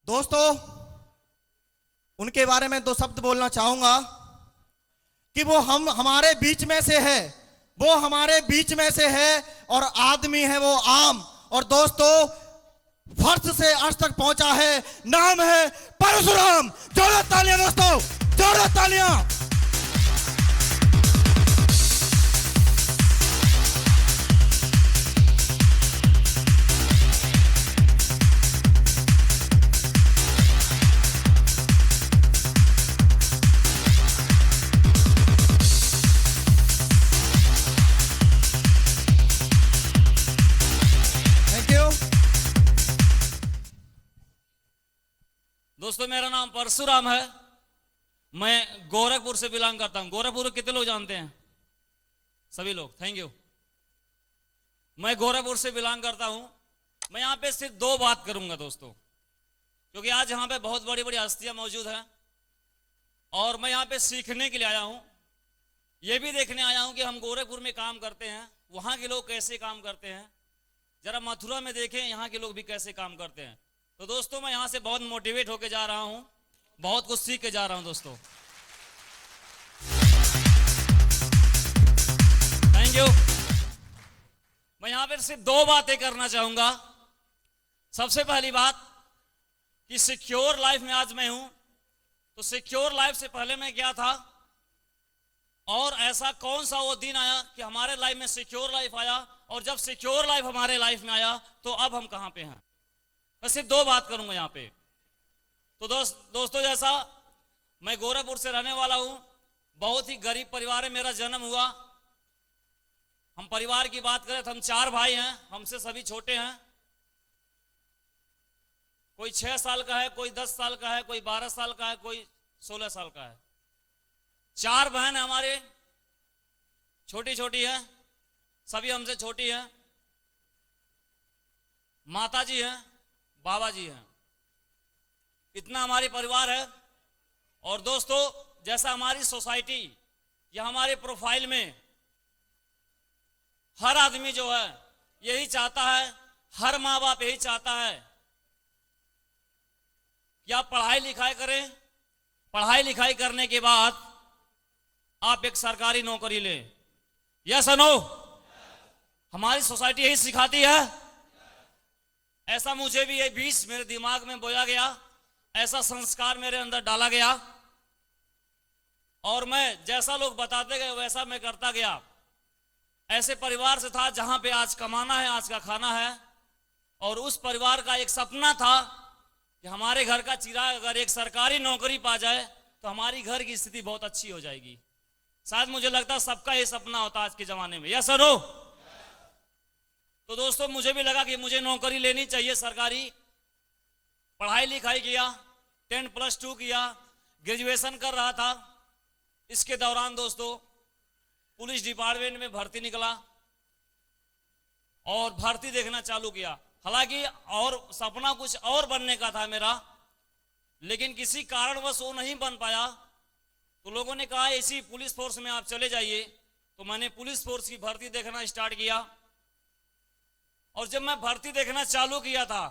दोस्तों, उनके बारे में दो शब्द बोलना चाहूंगा कि वो हमारे बीच में से है, वो हमारे बीच में से है और आदमी है वो आम। और दोस्तों, फर्श से अर्श तक पहुंचा है, नाम है परशुराम। जोरदार तालियां दोस्तों, जोरदार तालियां। दोस्तों, मेरा नाम परशुराम है। मैं गोरखपुर से बिलोंग करता हूं। गोरखपुर को कितने लोग जानते हैं? सभी लोग, थैंक यू। मैं गोरखपुर से बिलोंग करता हूं। मैं यहां पे सिर्फ दो बात करूंगा दोस्तों, क्योंकि आज यहां पे बहुत बड़ी बड़ी हस्तियां मौजूद हैं और मैं यहां पे सीखने के लिए आया हूं। यह भी देखने आया हूं कि हम गोरखपुर में काम करते हैं, वहां के लोग कैसे काम करते हैं। जरा मथुरा में देखें यहां के लोग भी कैसे काम करते हैं। तो दोस्तों, मैं यहां से बहुत मोटिवेट होके जा रहा हूं, बहुत कुछ सीख के जा रहा हूं दोस्तों। Thank you. मैं यहां पर सिर्फ दो बातें करना चाहूंगा। सबसे पहली बात कि सिक्योर लाइफ में आज मैं हूं, तो सिक्योर लाइफ से पहले मैं क्या था और ऐसा कौन सा वो दिन आया कि हमारे लाइफ में सिक्योर लाइफ आया, और जब सिक्योर लाइफ हमारे लाइफ में आया तो अब हम कहां पे हैं। मैं सिर्फ दो बात करूंगा यहां पे। तो दोस्तों, जैसा मैं गोरखपुर से रहने वाला हूं, बहुत ही गरीब परिवार में मेरा जन्म हुआ। हम परिवार की बात करें तो हम 4 भाई हैं, हमसे सभी छोटे हैं। कोई 6 साल का है, कोई 10 साल का है, कोई 12 साल का है, कोई 16 साल का है। 4 बहन हमारे छोटी छोटी हैं, सभी हमसे छोटी हैं। माता जी हैं, बाबा जी हैं, इतना हमारे परिवार है। और दोस्तों, जैसा हमारी सोसाइटी या हमारे प्रोफाइल में हर आदमी जो है यही चाहता है, हर माँ बाप यही चाहता है कि आप पढ़ाई लिखाई करें, पढ़ाई लिखाई करने के बाद आप एक सरकारी नौकरी लें। यस और नो? हमारी सोसाइटी यही सिखाती है। ऐसा मुझे भी ये बीच मेरे दिमाग में बोया गया, ऐसा संस्कार मेरे अंदर डाला गया और मैं जैसा लोग बताते गए वैसा मैं करता गया। ऐसे परिवार से था जहां पे आज कमाना है, आज का खाना है। और उस परिवार का एक सपना था कि हमारे घर का चिराग अगर एक सरकारी नौकरी पा जाए तो हमारी घर की स्थिति बहुत अच्छी हो जाएगी। शायद मुझे लगता है सबका ये सपना होता आज के जमाने में। यस और नो? तो दोस्तों, मुझे भी लगा कि मुझे नौकरी लेनी चाहिए सरकारी। पढ़ाई लिखाई किया, 10+2 किया, ग्रेजुएशन कर रहा था। इसके दौरान दोस्तों पुलिस डिपार्टमेंट में भर्ती निकला और भर्ती देखना चालू किया। हालांकि और सपना कुछ और बनने का था मेरा, लेकिन किसी कारणवश वो नहीं बन पाया। तो लोगों ने कहा इसी पुलिस फोर्स में आप चले जाइए। तो मैंने पुलिस फोर्स की भर्ती देखना स्टार्ट किया। और जब मैं भर्ती देखना चालू किया था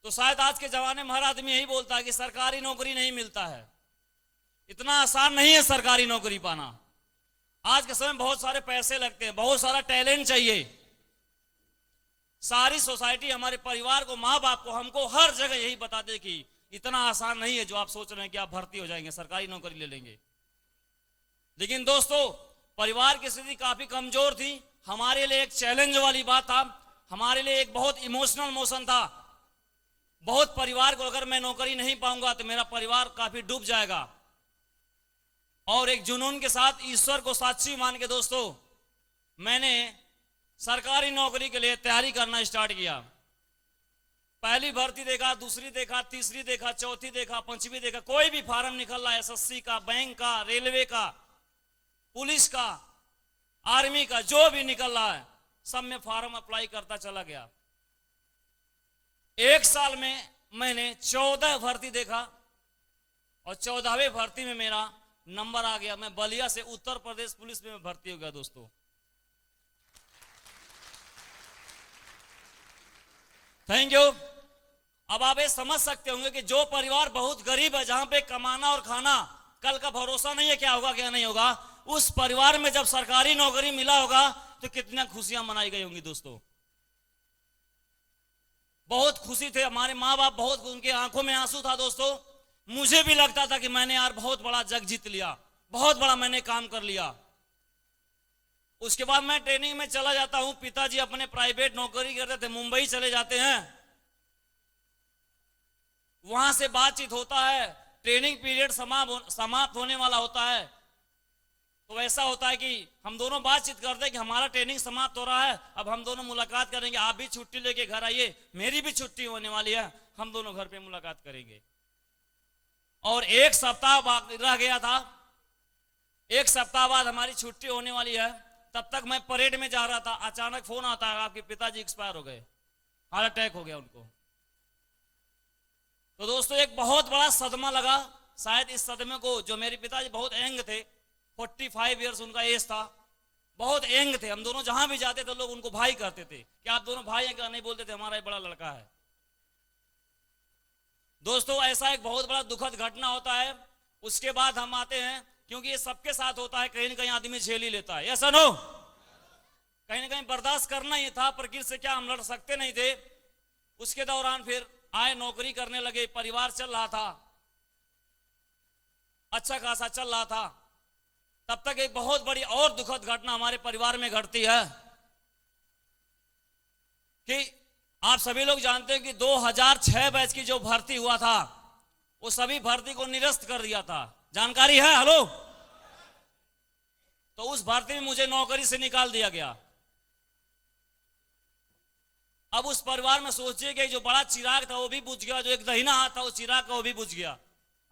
तो शायद आज के जमाने में हर आदमी यही बोलता है कि सरकारी नौकरी नहीं मिलता है। इतना आसान नहीं है सरकारी नौकरी पाना। आज के समय बहुत सारे पैसे लगते हैं, बहुत सारा टैलेंट चाहिए। सारी सोसाइटी, हमारे परिवार को, माँ बाप को, हमको हर जगह यही बताते कि इतना आसान नहीं है जो आप सोच रहे हैं कि आप भर्ती हो जाएंगे, सरकारी नौकरी ले लेंगे। लेकिन दोस्तों, परिवार की स्थिति काफी कमजोर थी। हमारे लिए एक चैलेंज वाली बात था, हमारे लिए एक बहुत इमोशनल मोशन था। बहुत परिवार को अगर मैं नौकरी नहीं पाऊंगा तो मेरा परिवार काफी डूब जाएगा। और एक जुनून के साथ, ईश्वर को साक्षी मान के दोस्तों, मैंने सरकारी नौकरी के लिए तैयारी करना स्टार्ट किया। पहली भर्ती देखा, दूसरी देखा, तीसरी देखा, चौथी देखा, पंचवी देखा। कोई भी फार्म निकल रहा है, एसएससी का, बैंक का, रेलवे का, पुलिस का, आर्मी का, जो भी निकल रहा है सब में फार्म अप्लाई करता चला गया। एक साल में मैंने 14 भर्ती देखा और 14वें भर्ती में मेरा नंबर आ गया। मैं बलिया से उत्तर प्रदेश पुलिस में भर्ती हो गया दोस्तों। Thank you. अब आप ये समझ सकते होंगे कि जो परिवार बहुत गरीब है, जहां पे कमाना और खाना कल का भरोसा नहीं है क्या होगा क्या नहीं होगा, उस परिवार में जब सरकारी नौकरी मिला होगा तो कितना खुशियां मनाई गई होंगी दोस्तों। बहुत खुशी थे हमारे माँ बाप, बहुत उनके आंखों में आंसू था दोस्तों। मुझे भी लगता था कि मैंने यार बहुत बड़ा जग जीत लिया, बहुत बड़ा मैंने काम कर लिया। उसके बाद मैं ट्रेनिंग में चला जाता हूं, पिताजी अपने प्राइवेट नौकरी करते थे, मुंबई चले जाते हैं, वहां से बातचीत होता है, ट्रेनिंग पीरियड समाप्त होने वाला होता है, तो ऐसा होता है कि हम दोनों बातचीत करते हैं कि हमारा ट्रेनिंग समाप्त हो रहा है, अब हम दोनों मुलाकात करेंगे, आप भी छुट्टी लेके घर आइए, मेरी भी छुट्टी होने वाली है, हम दोनों घर पे मुलाकात करेंगे। और एक सप्ताह रह गया था, एक सप्ताह बाद हमारी छुट्टी होने वाली है, तब तक मैं परेड में जा रहा था, अचानक फोन आता है आपके पिताजी एक्सपायर हो गए, हार्ट अटैक हो गया उनको। तो दोस्तों एक बहुत बड़ा सदमा लगा। शायद इस सदमे को, जो मेरे पिताजी बहुत यंग थे, 45 इयर्स उनका एज था, बहुत यंग थे, हम दोनों जहां भी जाते थे लोग उनको भाई कहते थे कि आप दोनों भाई हैं क्या, नहीं बोलते थे हमारा एक बड़ा लड़का है। दोस्तों ऐसा एक बहुत बड़ा दुखद घटना होता है। उसके बाद हम आते हैं, क्योंकि ये सबके साथ होता है, कहीं ना कहीं आदमी झेल ही लेता है, ऐसा नो, कहीं ना कहीं बर्दाश्त करना ही था, प्रकृति से क्या हम लड़ सकते नहीं थे। उसके दौरान फिर आए, नौकरी करने लगे, परिवार चल रहा था, अच्छा खासा चल रहा था। तब तक एक बहुत बड़ी और दुखद घटना हमारे परिवार में घटती है कि आप सभी लोग जानते हैं कि 2006 बैच की जो भर्ती हुआ था, वो सभी भर्ती को निरस्त कर दिया था, जानकारी है? हेलो। तो उस भर्ती में मुझे नौकरी से निकाल दिया गया। अब उस परिवार में सोचिए कि जो बड़ा चिराग था वो भी बुझ गया, जो एक दहीना हाथ था उस चिराग का वो भी बुझ गया।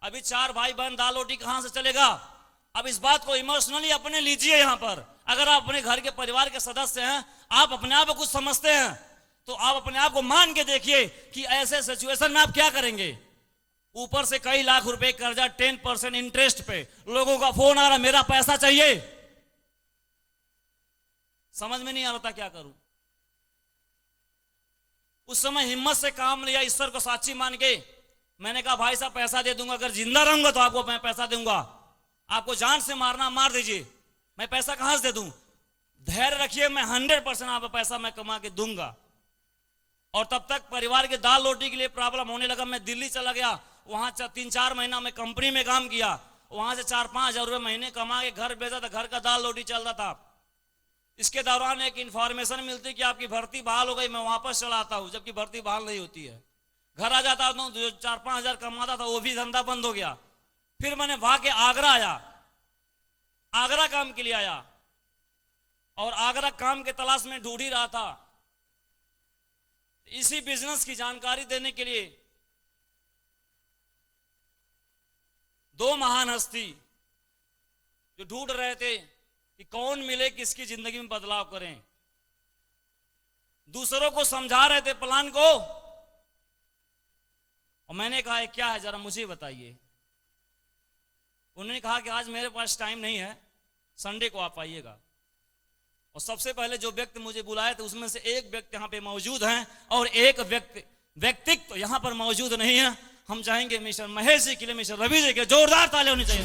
अभी 4 भाई बहन, दाल रोटी कहां से चलेगा? अब इस बात को इमोशनली अपने लीजिए। यहां पर अगर आप अपने घर के परिवार के सदस्य हैं, आप अपने आप को कुछ समझते हैं, तो आप अपने आप को मान के देखिए कि ऐसे सिचुएशन में आप क्या करेंगे। ऊपर से कई लाख रुपए कर्जा, 10% इंटरेस्ट पे, लोगों का फोन आ रहा, मेरा पैसा चाहिए, समझ में नहीं आ रहा था क्या करूं। उस समय हिम्मत से काम लिया, ईश्वर को साक्षी मान के मैंने कहा भाई साहब पैसा दे दूंगा, अगर जिंदा रहूंगा तो आपको मैं पैसा दूंगा, आपको जान से मारना मार दीजिए, मैं पैसा कहां से दे दूं, धैर्य रखिए, मैं 100% आपको पैसा मैं कमा के दूंगा। और तब तक परिवार के दाल रोटी के लिए प्रॉब्लम होने लगा। मैं दिल्ली चला गया, वहां 3-4 महीना मैं कंपनी में काम किया, वहां से 4-5 हजार रुपए महीने कमा के घर भेजा था, घर का दाल रोटी चल रहा था। इसके दौरान एक इंफॉर्मेशन मिलती कि आपकी भर्ती बहाल हो गई, मैं वापस चला आता हूं, जबकि भर्ती बहाल नहीं होती है। घर आ जाता हूं, जो 4-5 हजार कमाता था वो भी धंधा बंद हो गया। फिर मैंने वहां के आगरा आया, आगरा काम के लिए आया, और आगरा काम के तलाश में ढूंढ ही रहा था। इसी बिजनेस की जानकारी देने के लिए 2 महान हस्ती जो ढूंढ रहे थे कि कौन मिले किसकी जिंदगी में बदलाव करें, दूसरों को समझा रहे थे प्लान को। और मैंने कहा क्या है जरा मुझे बताइए। उन्होंने कहा कि आज मेरे पास टाइम नहीं है, संडे को आप आइएगा। और सबसे पहले जो व्यक्ति मुझे बुलाए थे उसमें से एक व्यक्ति यहाँ पे मौजूद हैं, और एक व्यक्तित्व तो यहाँ पर मौजूद नहीं है। हम चाहेंगे मिस्टर महेश जी के लिए, मिस्टर रवि जी के जोरदार ताली होनी चाहिए।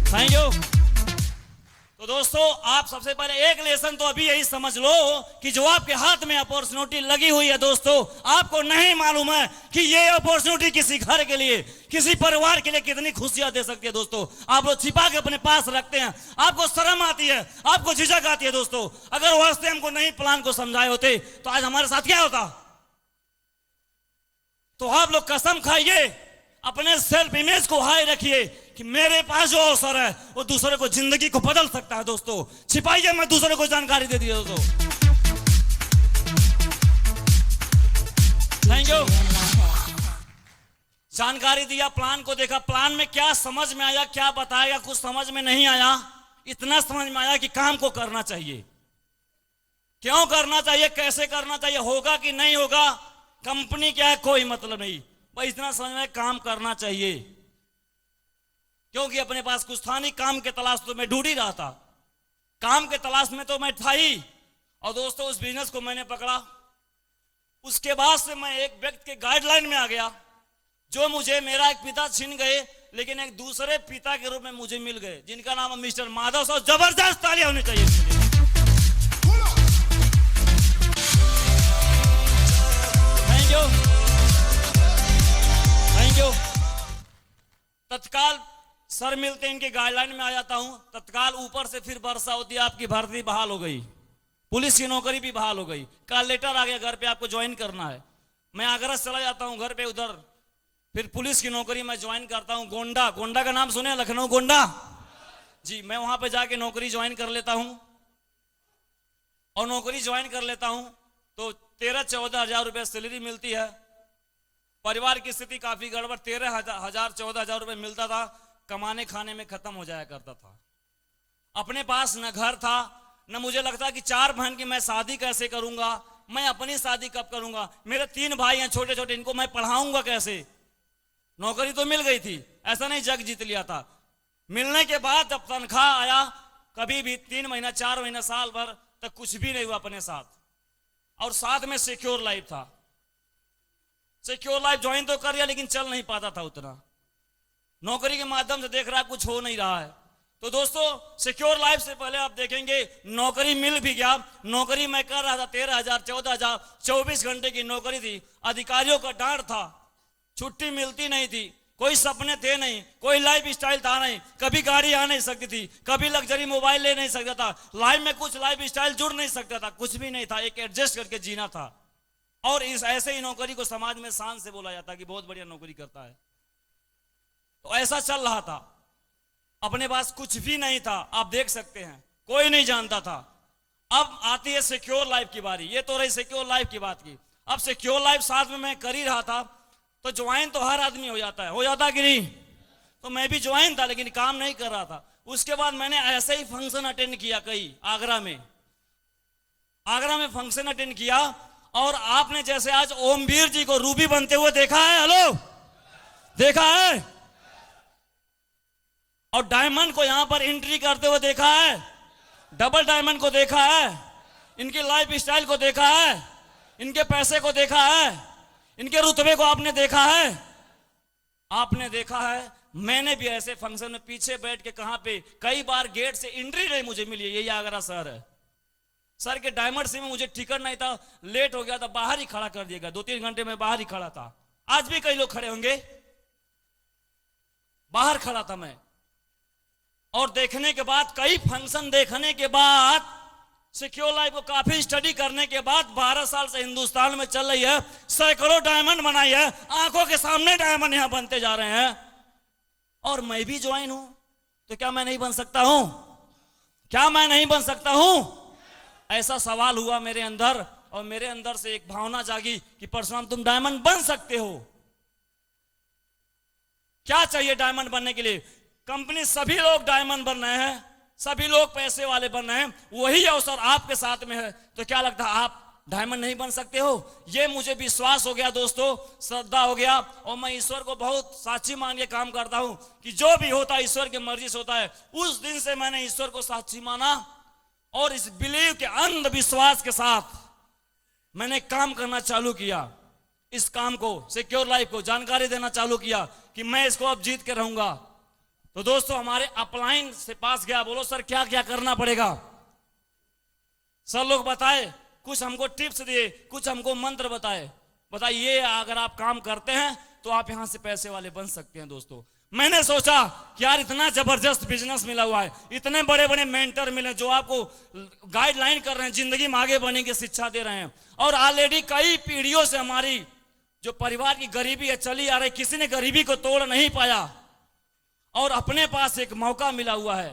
Thank you. तो दोस्तों आप सबसे पहले एक लेसन तो अभी यही समझ लो कि जो आपके हाथ में अपॉर्चुनिटी लगी हुई है दोस्तों, आपको नहीं मालूम है कि ये अपॉर्चुनिटी किसी घर के लिए, किसी परिवार के लिए कितनी खुशियां दे सकती है। दोस्तों आप लोग छिपा के अपने पास रखते हैं, आपको शर्म आती है, आपको झिझक आती है। दोस्तों अगर वो हंसते हमको नहीं प्लान को समझाए होते तो आज हमारे साथ क्या होता। तो आप लोग कसम खाइए, अपने सेल्फ इमेज को हाई रखिए कि मेरे पास जो अवसर है वो दूसरे को, जिंदगी को बदल सकता है। दोस्तों छिपाइए, मैं दूसरे को जानकारी दे दी दोस्तों। Thank you. जानकारी दिया, प्लान को देखा, प्लान में क्या समझ में आया, क्या बताया, कुछ समझ में नहीं आया। इतना समझ में आया कि काम को करना चाहिए। क्यों करना चाहिए, कैसे करना चाहिए, होगा कि नहीं होगा, कंपनी क्या है कोई मतलब नहीं, बस इतना समझ में काम करना चाहिए। क्योंकि अपने पास कुछ था नहीं, काम के तलाश तो मैं ढूंढ ही रहा था, काम के तलाश में तो मैं था ही। और दोस्तों उस बिजनेस को मैंने पकड़ा। उसके बाद से मैं एक व्यक्ति के गाइडलाइन में आ गया, जो मुझे मेरा एक पिता छीन गए, लेकिन एक दूसरे पिता के रूप में मुझे मिल गए, जिनका नाम है मिस्टर माधव साहब। जबरदस्त तालियां होनी चाहिए इसके लिए। Thank you, thank you. तत्काल सर मिलते इनके गाइडलाइन में आ जाता हूं, तत्काल ऊपर से फिर वर्षा होती है, आपकी भर्ती बहाल हो गई, पुलिस की नौकरी भी बहाल हो गई, कल लेटर आ गया घर पे आपको ज्वाइन करना है। मैं आगरा चला जाता हूं घर पे, उधर फिर पुलिस की नौकरी मैं ज्वाइन करता हूं। गोंडा, गोंडा का नाम सुने, लखनऊ गोंडा जी। मैं वहां पे जाके नौकरी ज्वाइन कर लेता हूं, और नौकरी ज्वाइन कर लेता हूं तो 13-14 हजार रुपये सैलरी मिलती है। परिवार की स्थिति काफी गड़बड़, 13,000-14,000 रुपये मिलता था, कमाने खाने में खत्म हो जाया करता था। अपने पास न घर था, न मुझे लगता कि 4 बहन की मैं शादी कैसे करूंगा, मैं अपनी शादी कब करूंगा, मेरे 3 भाई हैं छोटे छोटे, इनको मैं पढ़ाऊंगा कैसे। नौकरी तो मिल गई थी, ऐसा नहीं जग जीत लिया था। मिलने के बाद जब तनख्वाह आया, कभी भी 3 महीना 4 महीना साल भर तक कुछ भी नहीं हुआ अपने साथ, और साथ में सिक्योर लाइफ था। सिक्योर लाइफ ज्वाइन तो कर लिया, लेकिन चल नहीं पाता था उतना, नौकरी के माध्यम से देख रहा कुछ हो नहीं रहा है। तो दोस्तों सिक्योर लाइफ से पहले आप देखेंगे नौकरी मिल भी गया। नौकरी मैं कर रहा था 13,000 14,000, 24 घंटे की नौकरी थी। अधिकारियों का डांट था, छुट्टी मिलती नहीं थी, कोई सपने थे नहीं, कोई लाइफ स्टाइल था नहीं, कभी गाड़ी आ नहीं सकती थी, कभी लग्जरी मोबाइल ले नहीं सकता था, लाइफ में कुछ लाइफ स्टाइल जुड़ नहीं सकता था, कुछ भी नहीं था, एक एडजस्ट करके जीना था। और इस ऐसे ही नौकरी को समाज में शान से बोला जाता कि बहुत बढ़िया नौकरी करता है। तो ऐसा चल रहा था, अपने पास कुछ भी नहीं था, आप देख सकते हैं, कोई नहीं जानता था। अब आती है सिक्योर लाइफ की बारी। ये तो रही सिक्योर लाइफ की बात की। अब सिक्योर लाइफ साथ में मैं कर ही रहा था, तो ज्वाइन तो हर आदमी हो जाता है, हो जाता कि नहीं। तो मैं भी ज्वाइन था, लेकिन काम नहीं कर रहा था। उसके बाद मैंने ऐसे ही फंक्शन अटेंड किया कई, आगरा में फंक्शन अटेंड किया। और आपने जैसे आज ओमवीर जी को रूबी बनते हुए देखा है, हेलो देखा है, और डायमंड को यहां पर एंट्री करते हुए देखा है, डबल डायमंड को देखा है, इनकी लाइफ स्टाइल को देखा है, इनके पैसे को देखा है, इनके रुतबे को आपने देखा है, आपने देखा है। मैंने भी ऐसे फंक्शन में पीछे बैठ के, कहां पे, कई बार गेट से एंट्री नहीं मुझे मिली। यही आगरा शहर है। सर के डायमंड से में मुझे टिकट नहीं था, लेट हो गया था, बाहर ही खड़ा कर दिया गया, 2-3 घंटे में बाहर ही खड़ा था। आज भी कई लोग खड़े होंगे, बाहर खड़ा था मैं। और देखने के बाद, कई फंक्शन देखने के बाद, सिक्योर लाइफ को काफी स्टडी करने के बाद, 12 साल से हिंदुस्तान में चल रही है, सैकड़ों डायमंड बनाई है, आंखों के सामने डायमंड यहां बनते जा रहे हैं। और मैं भी ज्वाइन हूं, तो क्या मैं नहीं बन सकता हूं? क्या मैं नहीं बन सकता हूं? ऐसा सवाल हुआ मेरे अंदर, और मेरे अंदर से एक भावना जागी कि परशुराम तुम डायमंड बन सकते हो। क्या चाहिए डायमंड बनने के लिए? कंपनी, सभी लोग डायमंड बन रहे हैं, सभी लोग पैसे वाले बन रहे हैं, वही अवसर आपके साथ में है। तो क्या लगता है आप डायमंड नहीं बन सकते हो? ये मुझे विश्वास हो गया दोस्तों, श्रद्धा हो गया। और मैं ईश्वर को बहुत साक्षी मान के काम करता हूं कि जो भी होता है ईश्वर की मर्जी से होता है। उस दिन से मैंने ईश्वर को साक्षी माना, और इस बिलीव के अंधविश्वास के साथ मैंने काम करना चालू किया। इस काम को, सिक्योर लाइफ को जानकारी देना चालू किया कि मैं इसको अब जीत के रहूंगा। तो दोस्तों हमारे अपलाइन से पास गया, बोलो सर क्या क्या करना पड़ेगा? सर लोग बताए, कुछ हमको टिप्स दिए, कुछ हमको मंत्र बताइए, अगर आप काम करते हैं तो आप यहां से पैसे वाले बन सकते हैं। दोस्तों मैंने सोचा कि यार इतना जबरदस्त बिजनेस मिला हुआ है, इतने बड़े बड़े मेंटर मिले जो आपको गाइडलाइन कर रहे हैं, जिंदगी में आगे बढ़ने की शिक्षा दे रहे हैं। और ऑलरेडी कई पीढ़ियों से हमारी जो परिवार की गरीबी है चली आ रही, किसी ने गरीबी को तोड़ नहीं पाया, और अपने पास एक मौका मिला हुआ है,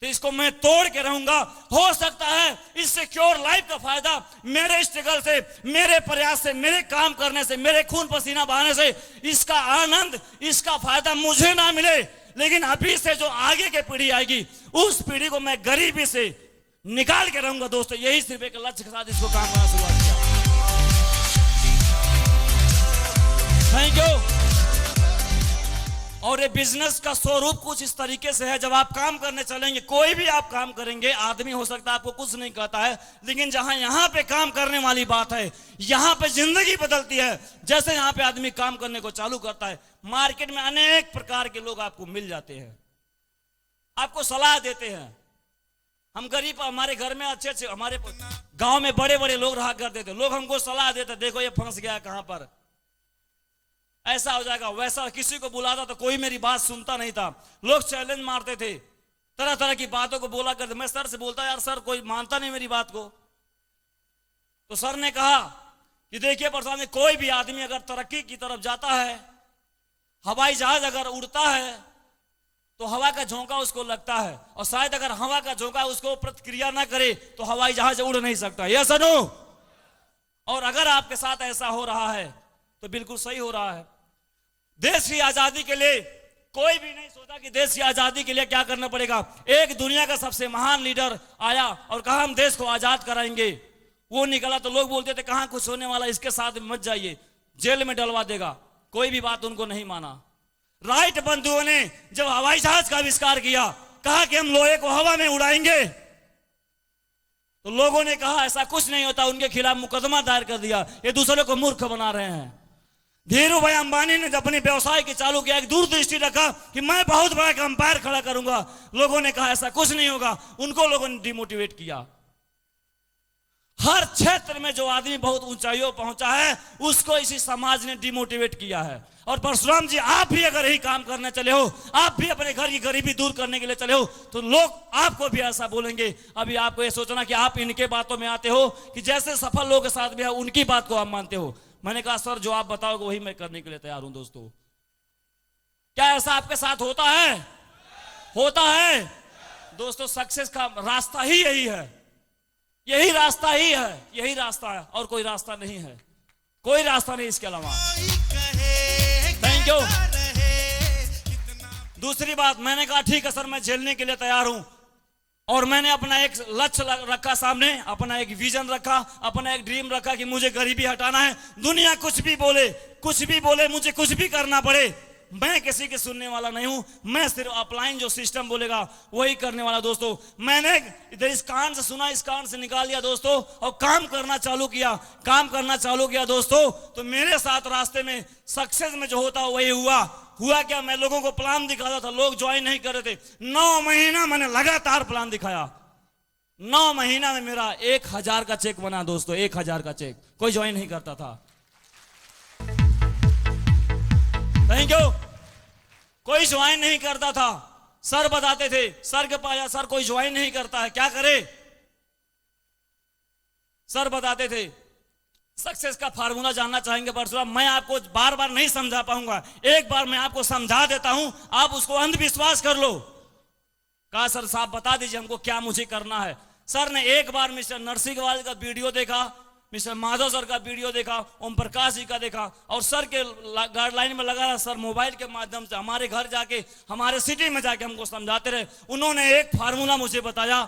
तो इसको मैं तोड़ के रहूंगा। हो सकता है इस सिक्योर लाइफ का फायदा मेरे स्ट्रगल से, मेरे प्रयास से, मेरे काम करने से, मेरे खून पसीना बहाने से, इसका आनंद, इसका फायदा मुझे ना मिले, लेकिन अभी से जो आगे की पीढ़ी आएगी, उस पीढ़ी को मैं गरीबी से निकाल के रहूंगा। दोस्तों यही सिर्फ एक लक्ष्य के साथ इसको काम करना शुरुआत किया। Thank you. और ये बिजनेस का स्वरूप कुछ इस तरीके से है, जब आप काम करने चलेंगे, कोई भी आप काम करेंगे, आदमी हो सकता है आपको कुछ नहीं कहता है, लेकिन जहां यहां पे काम करने वाली बात है, यहां पे जिंदगी बदलती है। जैसे यहां पे आदमी काम करने को चालू करता है, मार्केट में अनेक प्रकार के लोग आपको मिल जाते हैं, आपको सलाह देते हैं। हम गरीब, हमारे घर में अच्छे अच्छे, हमारे गांव में बड़े बड़े लोग रहा करते थे, लोग हमको सलाह देते, देखो ये फंस गया कहां पर, ऐसा हो जाएगा वैसा। किसी को बुलाता तो कोई मेरी बात सुनता नहीं था, लोग चैलेंज मारते थे, तरह तरह की बातों को बोला करते। मैं सर से बोलता, यार सर कोई मानता नहीं मेरी बात को। तो सर ने कहा कि देखिए प्रसाद में, कोई भी आदमी अगर तरक्की की तरफ जाता है, हवाई जहाज अगर उड़ता है तो हवा का झोंका उसको लगता है, और शायद अगर हवा का झोंका उसको प्रतिक्रिया ना करे तो हवाई जहाज उड़ नहीं सकता। Yes sir no? और अगर आपके साथ ऐसा हो रहा है तो बिल्कुल सही हो रहा है। देश की आजादी के लिए कोई भी नहीं सोचा कि देश की आजादी के लिए क्या करना पड़ेगा। एक दुनिया का सबसे महान लीडर आया और कहा हम देश को आजाद कराएंगे, वो निकला तो लोग बोलते थे कहां कुछ होने वाला, इसके साथ मत जाइए, जेल में डलवा देगा। कोई भी बात उनको नहीं माना। राइट बंधुओं ने जब हवाई जहाज का आविष्कार किया, कहा कि हम लोहे को हवा में उड़ाएंगे, तो लोगों ने कहा ऐसा कुछ नहीं होता, उनके खिलाफ मुकदमा दायर कर दिया, ये दूसरे को मूर्ख बना रहे हैं। धीरू भाई अंबानी ने अपने व्यवसाय के चालू किया, एक दूरदृष्टि रखा कि मैं बहुत बड़ा कंपायर खड़ा करूंगा, लोगों ने कहा ऐसा कुछ नहीं होगा, उनको लोगों ने डिमोटिवेट किया। हर क्षेत्र में जो आदमी बहुत ऊंचाइयों पहुंचा है, उसको इसी समाज ने डिमोटिवेट किया है। और परशुराम जी, आप भी अगर यही काम करने चले हो, आप भी अपने घर की गरीबी दूर करने के लिए चले हो, तो लोग आपको भी ऐसा बोलेंगे। अभी आपको ये सोचना कि आप इनके बातों में आते हो कि जैसे सफल लोगों के साथ भी है उनकी बात को आप मानते हो। मैंने कहा सर जो आप बताओगे वही मैं करने के लिए तैयार हूं। दोस्तों, क्या ऐसा आपके साथ होता है? होता है दोस्तों। सक्सेस का रास्ता ही यही है, यही रास्ता ही है, यही रास्ता है, और कोई रास्ता नहीं है, कोई रास्ता नहीं इसके अलावा। Thank you. दूसरी बात, मैंने कहा ठीक है सर मैं झेलने के लिए तैयार हूं, और मैंने अपना एक लक्ष्य रखा सामने, अपना एक विजन रखा, अपना एक ड्रीम रखा कि मुझे गरीबी हटाना है। दुनिया कुछ भी बोले, मुझे कुछ भी करना पड़े, मैं किसी के सुनने वाला नहीं हूं, मैं सिर्फ अपलाइन जो सिस्टम बोलेगा वही करने वाला। दोस्तों, मैंने इधर इस कान से सुना, इस कान से निकाल लिया दोस्तों, और काम करना चालू किया दोस्तों। तो मेरे साथ रास्ते में सक्सेस में जो होता वही हुआ क्या, मैं लोगों को प्लान दिखाता था, लोग ज्वाइन नहीं कर रहे थे। 9 महीना मैंने लगातार प्लान दिखाया, 9 महीना में मेरा 1000 का चेक बना दोस्तों, 1000 का चेक, कोई ज्वाइन नहीं करता था। Thank you. कोई ज्वाइन नहीं करता था। सर बताते थे, सर के पास सर कोई ज्वाइन नहीं करता है, क्या करे? सर बताते थे। सक्सेस का फार्मूला जानना चाहेंगे परशुराम? मैं आपको बार बार नहीं समझा पाऊंगा, एक बार मैं आपको समझा देता हूं, आप उसको अंधविश्वास कर लो। कहा सर साहब बता दीजिए हमको क्या मुझे करना है। सर ने एक बार मिस्टर नरसिंहवाल का वीडियो देखा, मिस्टर माधव सर का वीडियो देखा, ओम प्रकाश जी का देखा, और सर के गाइडलाइन में लगा रहा। सर मोबाइल के माध्यम से हमारे घर जाके, हमारे सिटी में जाके हमको समझाते रहे। उन्होंने एक फार्मूला मुझे बताया,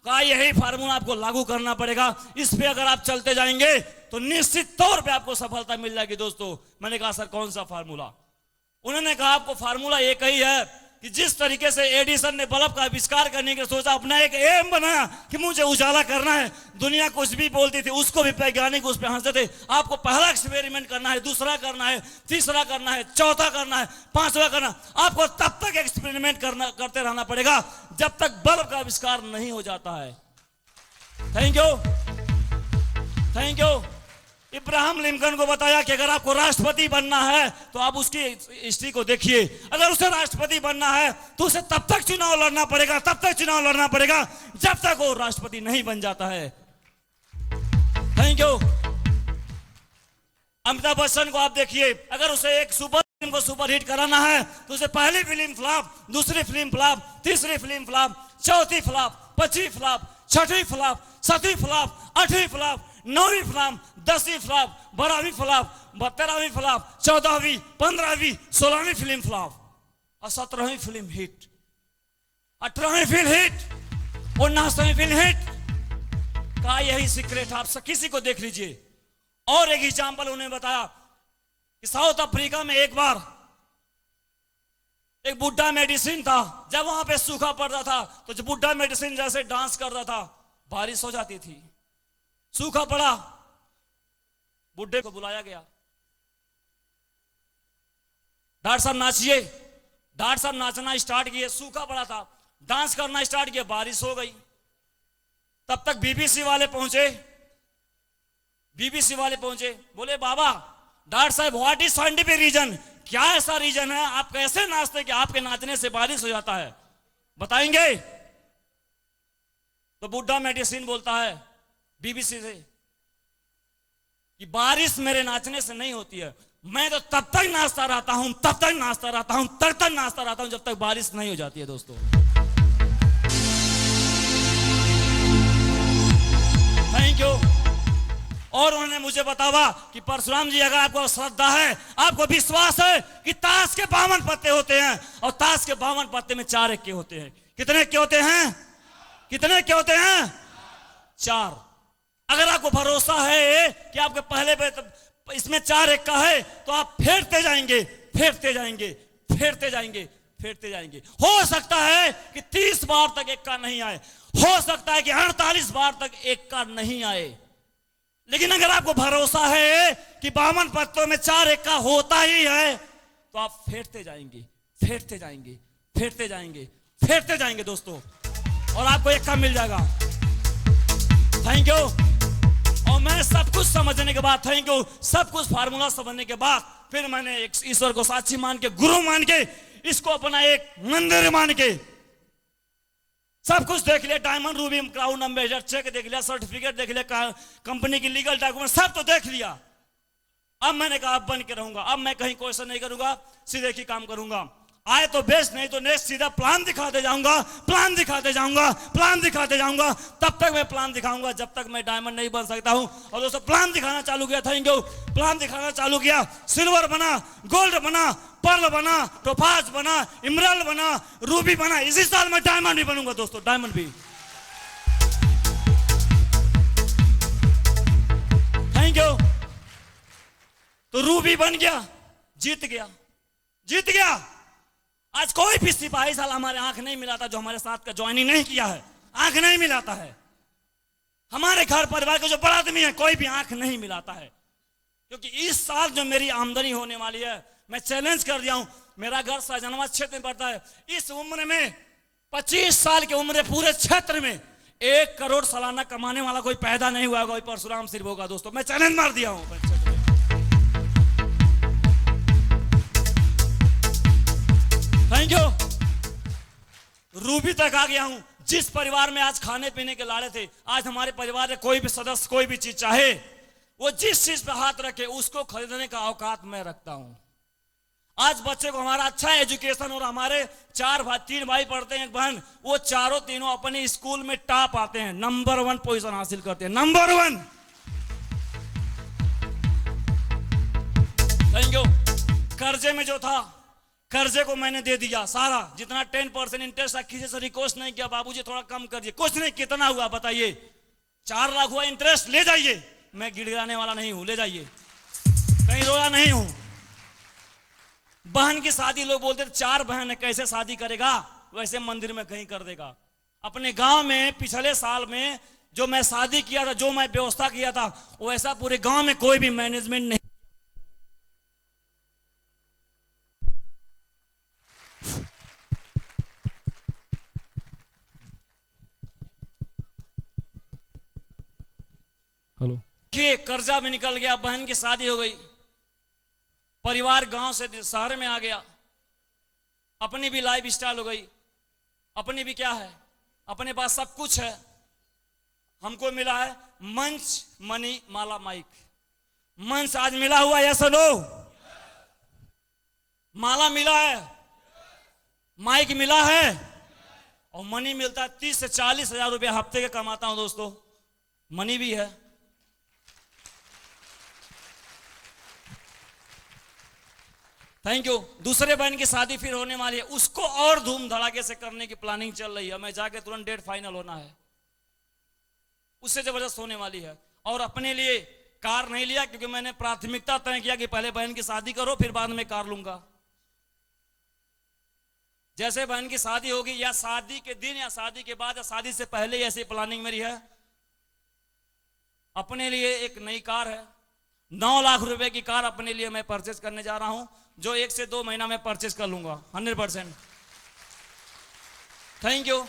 कहा यही फार्मूला आपको लागू करना पड़ेगा, इस पे अगर आप चलते जाएंगे तो निश्चित तौर पे आपको सफलता मिल जाएगी। दोस्तों, मैंने कहा सर कौन सा फार्मूला? उन्होंने कहा आपको फार्मूला एक ही है कि जिस तरीके से एडिसन ने बल्ब का आविष्कार करने के सोचा, अपना एक एम बनाया कि मुझे उजाला करना है, दुनिया कुछ भी बोलती थी उसको भी वैज्ञानिक उस पर हंसते थे। आपको पहला एक्सपेरिमेंट करना है, दूसरा करना है, तीसरा करना है, चौथा करना है, 5वां करना। आपको तब तक एक्सपेरिमेंट करते रहना पड़ेगा जब तक बल्ब का आविष्कार नहीं हो जाता है। Thank you. इब्राहिम लिंकन को बताया कि अगर आपको राष्ट्रपति बनना है तो आप उसकी हिस्ट्री को देखिए, अगर उसे राष्ट्रपति बनना है तो उसे तब तक चुनाव लड़ना पड़ेगा जब तक वो राष्ट्रपति नहीं बन जाता है। Thank you. अमिताभ बच्चन को आप देखिए, अगर उसे एक सुपर फिल्म को सुपर हिट कराना है तो उसे पहली फिल्म फ्लॉप, दूसरी फिल्म फ्लॉप, तीसरी फिल्म फ्लॉप, चौथी फ्लॉप, 5वीं फ्लॉप, 6वीं फ्लॉप, 7वीं फ्लॉप, 8वीं फ्लॉप, 9वीं फ्लॉप, 10वीं फ्लॉप, 12वीं फ्लॉप, 13वीं फ्लॉप, 14वीं, 15वीं, 16वीं फिल्म फ्लॉप, और 17वीं फिल्म हिट, 18वीं फिल्म हिट, 19वीं फिल्म हिट। का यही सीक्रेट आप किसी को देख लीजिए। और एक एग्जाम्पल उन्होंने बताया कि साउथ अफ्रीका में एक बार एक बुड्ढा मेडिसिन था, जब वहां पे सूखा पड़ता था तो जब बुड्ढा मेडिसिन जैसे डांस करता था बारिश हो जाती थी। सूखा पड़ा, बुड्ढे को बुलाया गया, डॉक्टर साहब नाचिए। डॉक्टर साहब नाचना स्टार्ट किए, सूखा पड़ा था, डांस करना स्टार्ट किया, बारिश हो गई। तब तक बीबीसी वाले पहुंचे। बीबीसी वाले पहुंचे, बोले बाबा डॉक्टर साहब व्हाट इज साइंटिफिक रीजन, क्या ऐसा रीजन है आप कैसे नाचते कि आपके नाचने से बारिश हो जाता है, बताएंगे? तो बुड्ढा मेडिसिन बोलता है बीबीसी से कि बारिश मेरे नाचने से नहीं होती है, मैं तो तब तक नाचता रहता हूं, तब तक नाचता रहता हूं, तब तक नाचता रहता हूं जब तक बारिश नहीं हो जाती है। दोस्तों थैंक यू। और उन्होंने मुझे बतावा कि परशुराम जी अगर आपको श्रद्धा है, आपको विश्वास है कि ताश के 52 पत्ते होते हैं और ताश के 52 पत्ते में 4 इक्के होते हैं। कितने इक्के होते हैं? कितने इक्के होते हैं? 4। अगर आपको भरोसा है कि आपके पहले पे इसमें 4 इक्का है तो आप फेरते जाएंगे, फेरते जाएंगे, फेरते जाएंगे, फेरते जाएंगे। हो सकता है कि 30 बार तक इक्का नहीं आए, हो सकता है कि 48 बार तक इक्का नहीं आए, लेकिन अगर आपको भरोसा है कि 52 पत्तों में 4 इक्का होता ही है तो आप फेरते जाएंगे, फेरते जाएंगे, फेरते जाएंगे, फेरते जाएंगे दोस्तों, और आपको इक्का मिल जाएगा। Thank you. और मैं सब कुछ समझने के बाद, थैंक यू, सब कुछ फार्मूला समझने के बाद फिर मैंने एक ईश्वर को साक्षी मान के, गुरु मान के, इसको अपना एक मंदिर मान के सब कुछ देख लिया, diamond ruby crown ambassador check देख लिया, सर्टिफिकेट देख लिया, कंपनी की लीगल डॉक्यूमेंट सब तो देख लिया। अब मैंने कहा अब बन के रहूंगा, अब मैं कहीं क्वेश्चन नहीं करूंगा, सीधे ही काम करूंगा। आए तो बेस्ट, नहीं तो नेक्स्ट, सीधा प्लान दिखाते जाऊंगा, प्लान दिखाते जाऊंगा, प्लान दिखाते जाऊंगा। तब तक मैं प्लान दिखाऊंगा जब तक मैं डायमंड नहीं बन सकता हूं। और दोस्तों प्लान दिखाना चालू किया, थैंक यू, प्लान दिखाना चालू किया, सिल्वर बना, गोल्ड बना, पर्ल बना, टोपाज बना, इमराल्ड बना, रूबी बना। इसी साल मैं डायमंड भी बनूंगा दोस्तों, डायमंड भी। Thank you. तो रूबी बन गया, जीत गया, जीत गया। आज कोई भी सिपाही साल हमारे आंख नहीं मिलाता जो हमारे साथ का ज्वाइनिंग नहीं किया है, आंख नहीं मिलाता है। हमारे घर परिवार के जो बड़ा आदमी है कोई भी आंख नहीं मिलाता है, क्योंकि इस साल जो मेरी आमदनी होने वाली है, मैं चैलेंज कर दिया हूं। मेरा घर सहजनवा क्षेत्र में पड़ता है। इस उम्र में 25 साल की उम्र पूरे क्षेत्र में 1 करोड़ सालाना कमाने वाला कोई पैदा नहीं हुआ, कोई परशुराम सिर्फ होगा दोस्तों। मैं चैलेंज मार दिया हूं। Thank you. रूबी तक आ गया हूं। जिस परिवार में आज खाने पीने के लाड़े थे, आज हमारे परिवार में कोई भी सदस्य कोई भी चीज चाहे, वो जिस चीज पे हाथ रखे उसको खरीदने का औकात मैं रखता हूं। आज बच्चे को हमारा अच्छा एजुकेशन, और हमारे 3 भाई पढ़ते हैं, एक बहन, वो चारों तीनों अपने स्कूल में टॉप आते हैं, नंबर 1 पोजीशन हासिल करते हैं, नंबर 1। Thank you. कर्जे में जो था, कर्जे को मैंने दे दिया सारा, जितना 10% इंटरेस्ट था, किसी से रिक्वेस्ट नहीं किया बाबूजी थोड़ा कम कर दिए, कुछ नहीं। कितना हुआ बताइए? 4 लाख हुआ इंटरेस्ट, ले जाइए। मैं गिड़गिड़ाने वाला नहीं हूं, ले जाइए, कहीं रोया नहीं हूं। बहन की शादी लोग बोलते थे 4 बहन है, कैसे शादी करेगा? वैसे मंदिर में कहीं कर देगा। अपने गांव में पिछले साल में जो मैं शादी किया था, जो मैं व्यवस्था किया था, वैसा पूरे गांव में कोई भी मैनेजमेंट नहीं। हेलो। कि कर्जा भी निकल गया, बहन की शादी हो गई, परिवार गांव से शहर में आ गया, अपनी भी लाइफ स्टाइल हो गई, अपनी भी क्या है, अपने पास सब कुछ है। हमको मिला है मंच, मनी, माला, माइक। मंच आज मिला हुआ है, ऐसा लो, माला मिला है, माइक मिला है, और मनी मिलता है। 30 से 40 हजार रुपया हफ्ते के कमाता हूं दोस्तों, मनी भी है। Thank you. दूसरे बहन की शादी फिर होने वाली है, उसको और धूम धड़ाके से करने की प्लानिंग चल रही है। मैं जाके तुरंत डेट फाइनल होना है, उससे जबरदस्त होने वाली है। और अपने लिए कार नहीं लिया, क्योंकि मैंने प्राथमिकता तय किया कि पहले बहन की शादी करो, फिर बाद में कार लूंगा। जैसे बहन की शादी होगी, या शादी के दिन या शादी के बाद या शादी से पहले, ऐसी प्लानिंग मेरी है। अपने लिए एक नई कार है, 9 लाख रुपए की कार अपने लिए मैं परचेज करने जा रहा हूं, जो 1 से 2 महीना में परचेज कर लूंगा 100%। Thank you.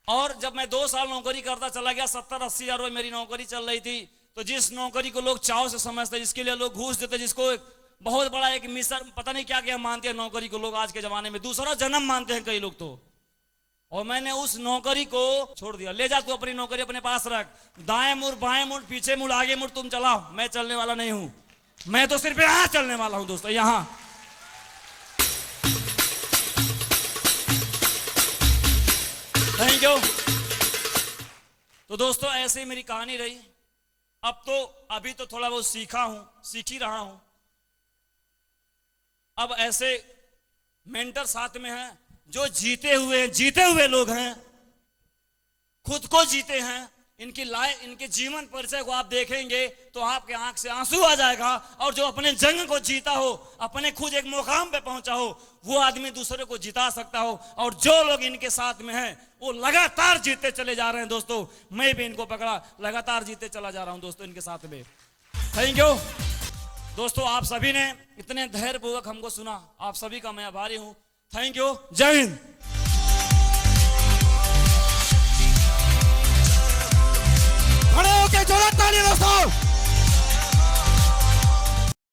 और जब मैं 2 साल नौकरी करता चला गया, 70-80 हजार रुपए मेरी नौकरी चल रही थी, तो जिस नौकरी को लोग चाव से समझते, जिसके लिए लोग घूस देते, जिसको बहुत बड़ा एक मिशन, पता नहीं क्या क्या मानते हैं नौकरी को लोग आज के जमाने में, दूसरा जन्म मानते हैं कई लोग तो। और मैंने उस नौकरी को छोड़ दिया। ले जा तू अपनी नौकरी अपने पास रख, दाएं मुड़ बाएं मुड़ पीछे मुड़ आगे मुड़, तुम चलाओ, मैं चलने वाला नहीं हूं। मैं तो सिर्फ यहां चलने वाला हूं दोस्तों, यहां। Thank you. तो दोस्तों ऐसे ही मेरी कहानी रही। अब तो अभी तो थोड़ा बहुत सीखा हूं, सीख ही रहा हूं। अब ऐसे मेंटर साथ में हैं जो जीते हुए लोग हैं, खुद को जीते हैं। इनके जीवन परिचय को आप देखेंगे तो आपके आंख से आंसू आ जाएगा। और जो अपने जंग को जीता हो, अपने खुद एक मुकाम पे पहुंचा हो, वो आदमी दूसरे को जिता सकता हो। और जो लोग इनके साथ में हैं वो लगातार जीतते चले जा रहे हैं दोस्तों। मैं भी इनको पकड़ा, लगातार जीतते चला जा रहा हूं दोस्तों इनके साथ में। थैंक यू दोस्तों, आप सभी ने इतने धैर्यपूर्वक हमको सुना, आप सभी का मैं आभारी हूं। Thank you. जय हिंद। खड़े होके जोरदार ताली दोस्तों।